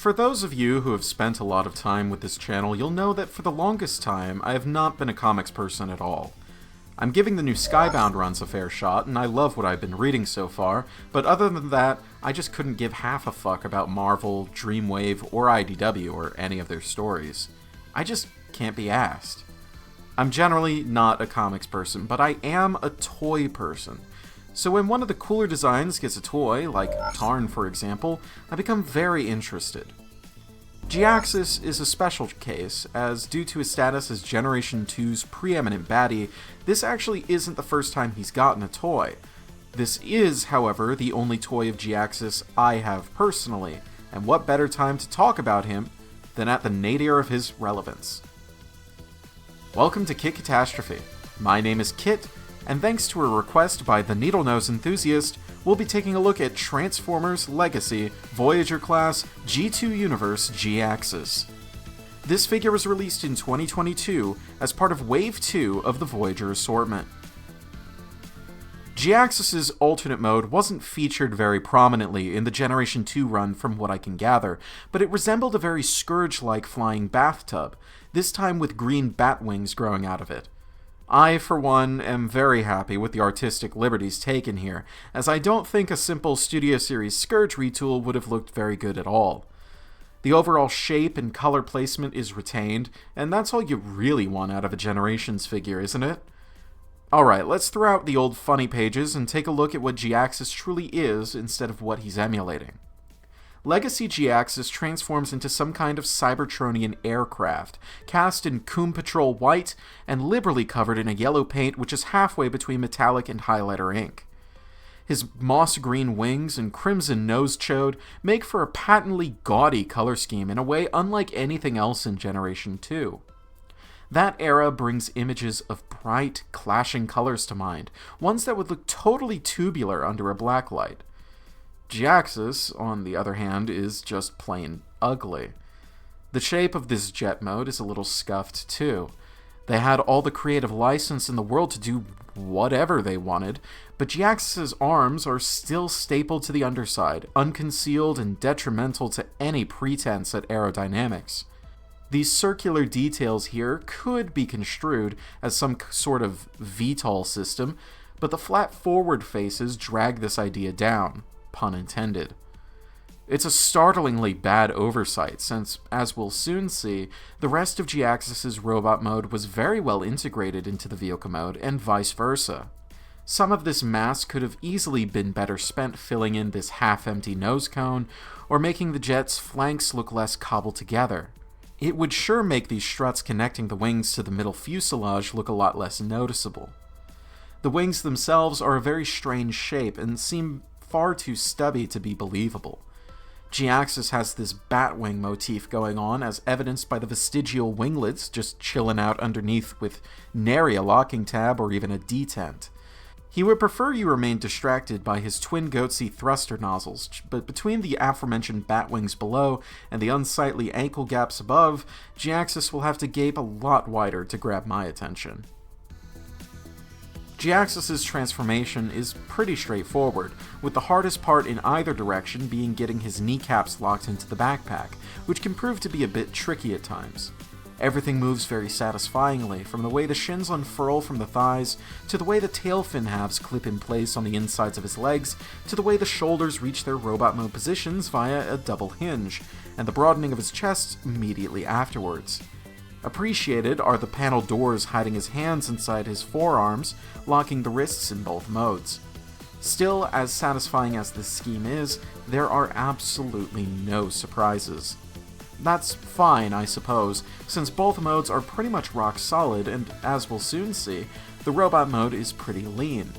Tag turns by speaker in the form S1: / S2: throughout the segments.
S1: For those of you who have spent a lot of time with this channel, you'll know that for the longest time, I have not been a comics person at all. I'm giving the new Skybound runs a fair shot, and I love what I've been reading so far, but other than that, I just couldn't give half a fuck about Marvel, Dreamwave, or IDW, or any of their stories. I just can't be asked. I'm generally not a comics person, but I am a toy person. So when one of the cooler designs gets a toy, like Tarn for example, I become very interested. Jhiaxus is a special case, as due to his status as Generation 2's preeminent baddie, this actually isn't the first time he's gotten a toy. This is, however, the only toy of Jhiaxus I have personally, and what better time to talk about him than at the nadir of his relevance. Welcome to Kit Katastrophe. My name is Kit, and thanks to a request by the Needlenose Enthusiast, we'll be taking a look at Transformers Legacy Voyager Class G2 Universe Jhiaxus. This figure was released in 2022 as part of Wave 2 of the Voyager assortment. Jhiaxus' alternate mode wasn't featured very prominently in the Generation 2 run from what I can gather, but it resembled a very Scourge-like flying bathtub, this time with green bat wings growing out of it. I, for one, am very happy with the artistic liberties taken here, as I don't think a simple Studio Series Scourge retool would have looked very good at all. The overall shape and color placement is retained, and that's all you really want out of a Generations figure, isn't it? Alright, let's throw out the old funny pages and take a look at what Jhiaxus truly is instead of what he's emulating. Legacy Jhiaxus transforms into some kind of Cybertronian aircraft, cast in Coom Patrol white and liberally covered in a yellow paint which is halfway between metallic and highlighter ink. His moss green wings and crimson nose chode make for a patently gaudy color scheme in a way unlike anything else in Generation 2. That era brings images of bright, clashing colors to mind, ones that would look totally tubular under a black light. Jhiaxus, on the other hand, is just plain ugly. The shape of this jet mode is a little scuffed too. They had all the creative license in the world to do whatever they wanted, but Jhiaxus' arms are still stapled to the underside, unconcealed and detrimental to any pretense at aerodynamics. These circular details here could be construed as some sort of VTOL system, but the flat forward faces drag this idea down. Pun intended. It's a startlingly bad oversight, since, as we'll soon see, the rest of Jhiaxus' robot mode was very well integrated into the vehicle mode, and vice versa. Some of this mass could have easily been better spent filling in this half-empty nose cone, or making the jet's flanks look less cobbled together. It would sure make these struts connecting the wings to the middle fuselage look a lot less noticeable. The wings themselves are a very strange shape, and seem far too stubby to be believable. Jhiaxus has this batwing motif going on, as evidenced by the vestigial winglets just chilling out underneath with nary a locking tab or even a detent. He would prefer you remain distracted by his twin goatsy thruster nozzles, but between the aforementioned batwings below and the unsightly ankle gaps above, Jhiaxus will have to gape a lot wider to grab my attention. Jhiaxus' transformation is pretty straightforward, with the hardest part in either direction being getting his kneecaps locked into the backpack, which can prove to be a bit tricky at times. Everything moves very satisfyingly, from the way the shins unfurl from the thighs, to the way the tail fin halves clip in place on the insides of his legs, to the way the shoulders reach their robot mode positions via a double hinge, and the broadening of his chest immediately afterwards. Appreciated are the panel doors hiding his hands inside his forearms, locking the wrists in both modes. Still, as satisfying as this scheme is, there are absolutely no surprises. That's fine, I suppose, since both modes are pretty much rock solid, and as we'll soon see, the robot mode is pretty lean.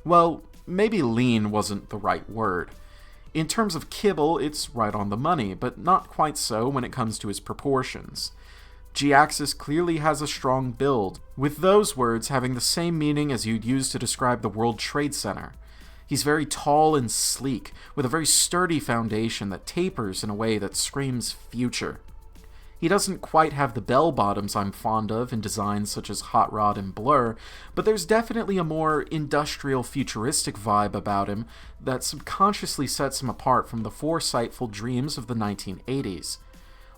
S1: Well, maybe lean wasn't the right word. In terms of kibble, it's right on the money, but not quite so when it comes to his proportions. Jhiaxus clearly has a strong build, with those words having the same meaning as you'd use to describe the World Trade Center. He's very tall and sleek, with a very sturdy foundation that tapers in a way that screams future. He doesn't quite have the bell-bottoms I'm fond of in designs such as Hot Rod and Blur, but there's definitely a more industrial, futuristic vibe about him that subconsciously sets him apart from the foresightful dreams of the 1980s.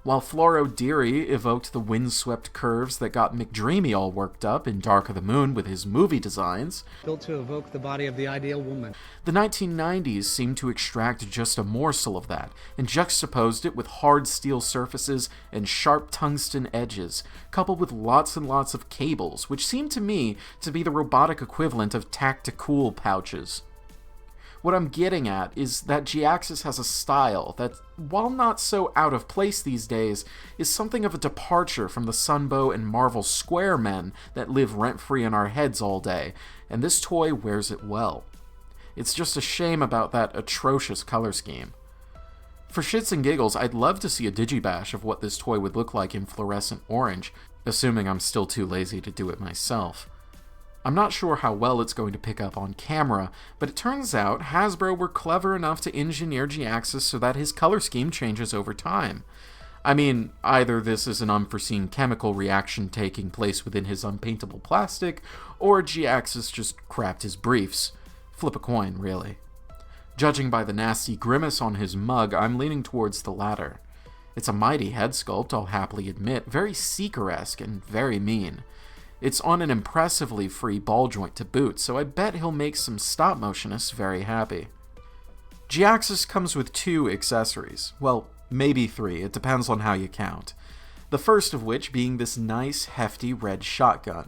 S1: While Floro Deary evoked the windswept curves that got McDreamy all worked up in Dark of the Moon with his movie designs,
S2: built to evoke the body of the ideal woman,
S1: the 1990s seemed to extract just a morsel of that and juxtaposed it with hard steel surfaces and sharp tungsten edges, coupled with lots and lots of cables, which seemed to me to be the robotic equivalent of Tacticool pouches. What I'm getting at is that Jhiaxus has a style that, while not so out of place these days, is something of a departure from the Sunbow and Marvel Square men that live rent-free in our heads all day, and this toy wears it well. It's just a shame about that atrocious color scheme. For shits and giggles, I'd love to see a digibash of what this toy would look like in fluorescent orange, assuming I'm still too lazy to do it myself. I'm not sure how well it's going to pick up on camera, but it turns out Hasbro were clever enough to engineer Jhiaxus so that his color scheme changes over time. I mean, either this is an unforeseen chemical reaction taking place within his unpaintable plastic, or Jhiaxus just crapped his briefs. Flip a coin, really. Judging by the nasty grimace on his mug, I'm leaning towards the latter. It's a mighty head sculpt, I'll happily admit, very Seeker-esque and very mean. It's on an impressively free ball joint to boot, so I bet he'll make some stop-motionists very happy. Jhiaxus comes with 2 accessories. Well, maybe 3, it depends on how you count. The first of which being this nice, hefty red shotgun.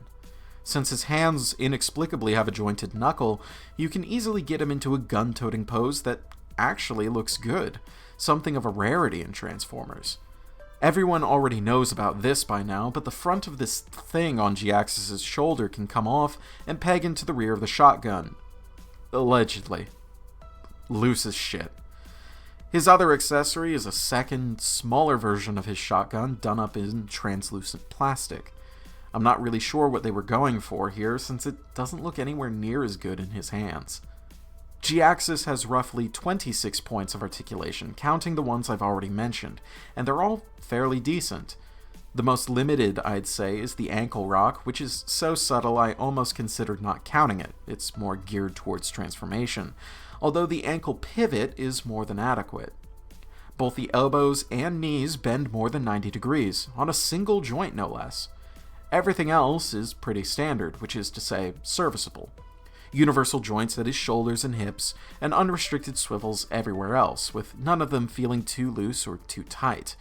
S1: Since his hands inexplicably have a jointed knuckle, you can easily get him into a gun-toting pose that actually looks good, something of a rarity in Transformers. Everyone already knows about this by now, but the front of this thing on Jhiaxus' shoulder can come off and peg into the rear of the shotgun. Allegedly. Loose as shit. His other accessory is a second, smaller version of his shotgun done up in translucent plastic. I'm not really sure what they were going for here, since it doesn't look anywhere near as good in his hands. Jhiaxus has roughly 26 points of articulation, counting the ones I've already mentioned, and they're all fairly decent. The most limited, I'd say, is the ankle rock, which is so subtle I almost considered not counting it. It's more geared towards transformation, although the ankle pivot is more than adequate. Both the elbows and knees bend more than 90 degrees, on a single joint no less. Everything else is pretty standard, which is to say, serviceable. Universal joints at his shoulders and hips, and unrestricted swivels everywhere else, with none of them feeling too loose or too tight.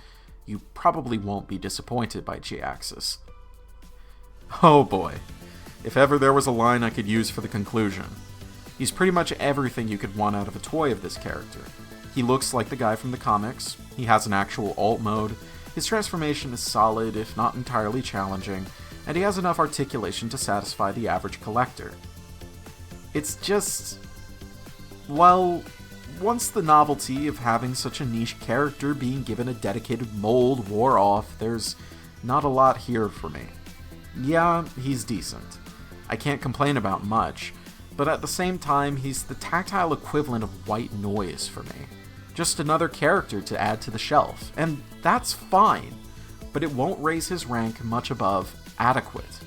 S1: You probably won't be disappointed by Jhiaxus. Oh boy, if ever there was a line I could use for the conclusion. He's pretty much everything you could want out of a toy of this character. He looks like the guy from the comics, he has an actual alt mode, his transformation is solid if not entirely challenging, and he has enough articulation to satisfy the average collector. It's just, well, once the novelty of having such a niche character being given a dedicated mold wore off, there's not a lot here for me. Yeah, he's decent. I can't complain about much, but at the same time, he's the tactile equivalent of white noise for me. Just another character to add to the shelf, and that's fine, but it won't raise his rank much above adequate.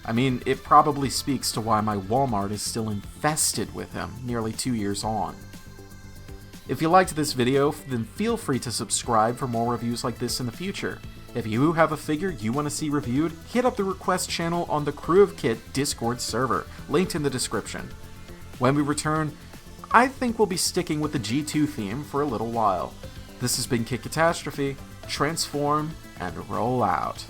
S1: I mean, it probably speaks to why my Walmart is still infested with him, nearly 2 years on. If you liked this video, then feel free to subscribe for more reviews like this in the future. If you have a figure you want to see reviewed, hit up the request channel on the Crew of Kit Discord server, linked in the description. When we return, I think we'll be sticking with the G2 theme for a little while. This has been Kit Katastrophe. Transform and roll out.